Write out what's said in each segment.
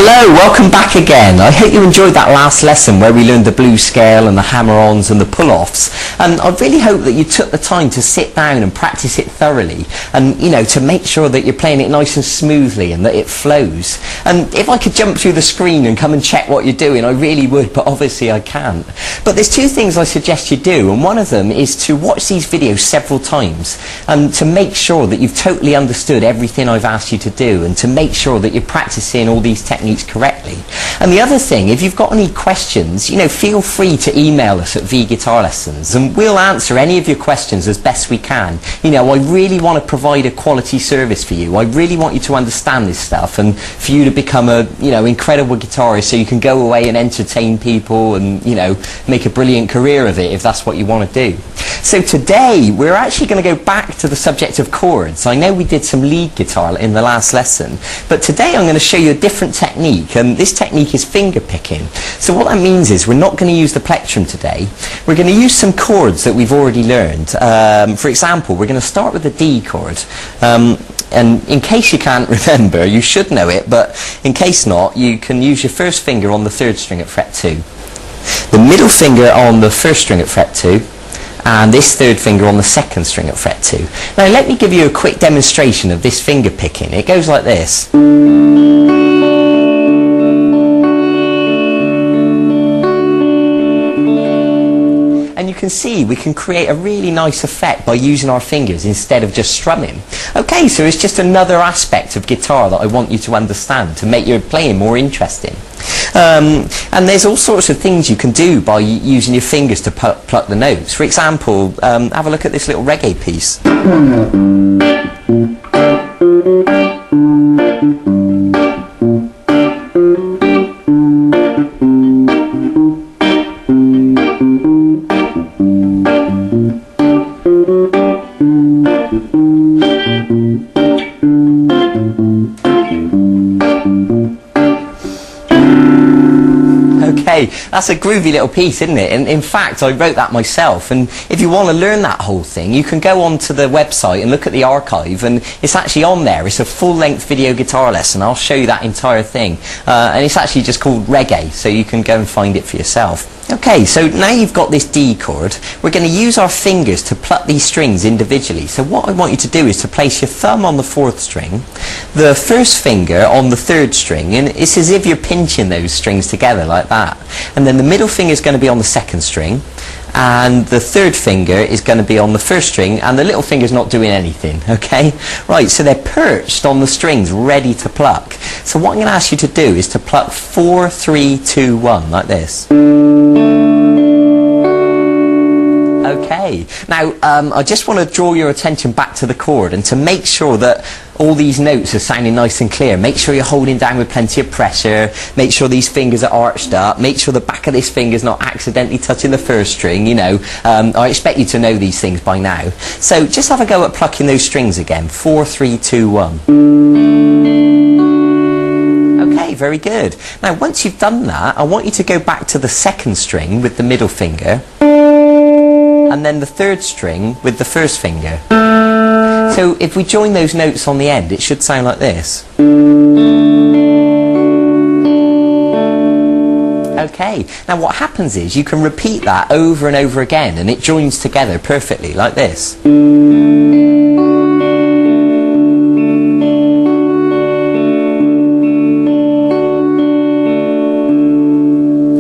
Hello, welcome back again. I hope you enjoyed that last lesson where we learned the blues scale and the hammer-ons and the pull-offs. And I really hope that you took the time to sit down and practice it thoroughly and, you know, to make sure that you're playing it nice and smoothly and that it flows. And if I could jump through the screen and come and check what you're doing, I really would, but obviously I can't. But there's two things I suggest you do, and one of them is to watch these videos several times and to make sure that you've totally understood everything I've asked you to do and to make sure that you're practicing all these techniques correctly. And the other thing, if you've got any questions, you know, feel free to email us at Guitar Lessons and we'll answer any of your questions as best we can. You know, I really want to provide a quality service for you. I really want you to understand this stuff and for you to become a, you know, incredible guitarist so you can go away and entertain people and, you know, make a brilliant career of it if that's what you want to do. So today we're actually going to go back to the subject of chords. I know we did some lead guitar in the last lesson, but today I'm going to show you a different technique, and this technique is finger picking. So what that means is we're not going to use the plectrum today. We're going to use some chords that we've already learned. For example, we're going to start with the D chord. And in case you can't remember, you should know it, but in case not, you can use your first finger on the 3rd string at fret 2, the middle finger on the 1st string at fret 2, and this 3rd finger on the 2nd string at fret 2. Now let me give you a quick demonstration of this finger picking. It goes like this. And you can see we can create a really nice effect by using our fingers instead of just strumming. Okay, so it's just another aspect of guitar that I want you to understand to make your playing more interesting. And there's all sorts of things you can do by using your fingers to pluck the notes. For example, have a look at this little reggae piece. Okay, that's a groovy little piece, isn't it? And in fact, I wrote that myself, and if you want to learn that whole thing, you can go onto the website and look at the archive, and it's actually on there. It's a full-length video guitar lesson. I'll show you that entire thing. And it's actually just called Reggae, so you can go and find it for yourself. Okay, so now you've got this D chord, we're going to use our fingers to pluck these strings individually. So what I want you to do is to place your thumb on the 4th string, the 1st finger on the 3rd string, and it's as if you're pinching those strings together like that. And then the middle finger is going to be on the 2nd string, and the 3rd finger is going to be on the 1st string, and the little finger's not doing anything, okay? Right, so they're perched on the strings, ready to pluck. So what I'm going to ask you to do is to pluck 4, 3, 2, 1, like this. Okay, now I just want to draw your attention back to the chord, and to make sure that all these notes are sounding nice and clear, make sure you're holding down with plenty of pressure, make sure these fingers are arched up, make sure the back of this finger's not accidentally touching the 1st string, you know. I expect you to know these things by now. So just have a go at plucking those strings again. 4, 3, 2, 1. Okay, very good. Now once you've done that, I want you to go back to the 2nd string with the middle finger, and then the 3rd string with the 1st finger. So if we join those notes on the end, it should sound like this. Okay, now what happens is you can repeat that over and over again and it joins together perfectly like this.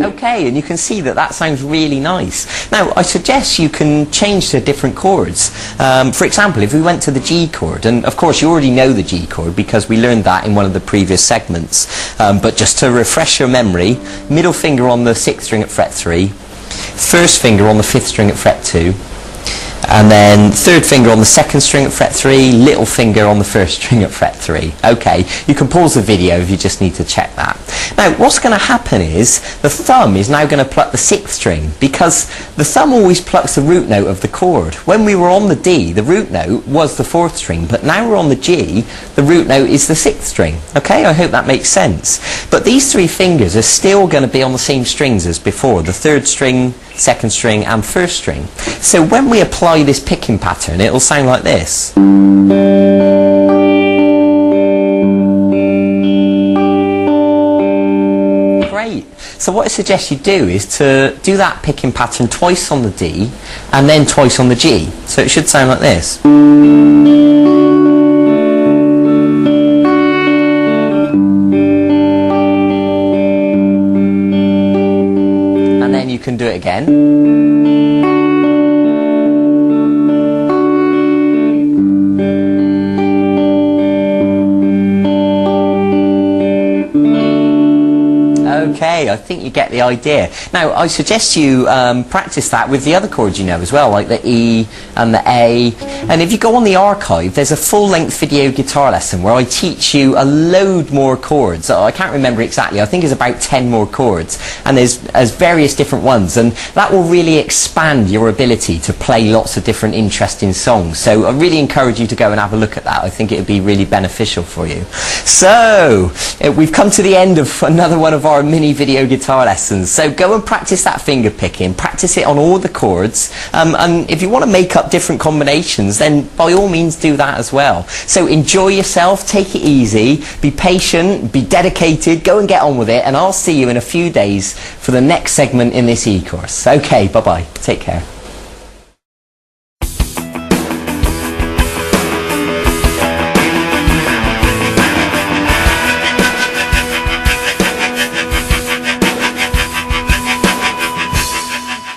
Okay, and you can see that that sounds really nice. Now, I suggest you can change to different chords. For example, if we went to the G chord, and of course you already know the G chord because we learned that in one of the previous segments, but just to refresh your memory, middle finger on the 6th string at fret 3, 1st finger on the 5th string at fret 2, and then 3rd finger on the 2nd string at fret 3, little finger on the 1st string at fret 3. Okay, you can pause the video if you just need to check that. Now what's going to happen is the thumb is now going to pluck the 6th string, because the thumb always plucks the root note of the chord. When we were on the D, the root note was the 4th string, but now we're on the G, the root note is the 6th string. Okay, I hope that makes sense. But these 3 fingers are still going to be on the same strings as before, the 3rd string, 2nd string and 1st string. So when we apply this picking pattern, it'll sound like this. So what I suggest you do is to do that picking pattern twice on the D and then twice on the G. So it should sound like this. And then you can do it again. Okay, I think you get the idea. Now, I suggest you practice that with the other chords you know as well, like the E and the A. And if you go on the archive, there's a full-length video guitar lesson where I teach you a load more chords. I can't remember exactly, I think it's about 10 more chords. And there's various different ones. And that will really expand your ability to play lots of different interesting songs. So I really encourage you to go and have a look at that. I think it would be really beneficial for you. So, we've come to the end of another one of our mini video guitar lessons. So go and practice that finger picking, practice it on all the chords, and if you want to make up different combinations, then by all means do that as well. So enjoy yourself, take it easy, be patient, be dedicated, go and get on with it, and I'll see you in a few days for the next segment in this e-course. Okay, bye bye, take care.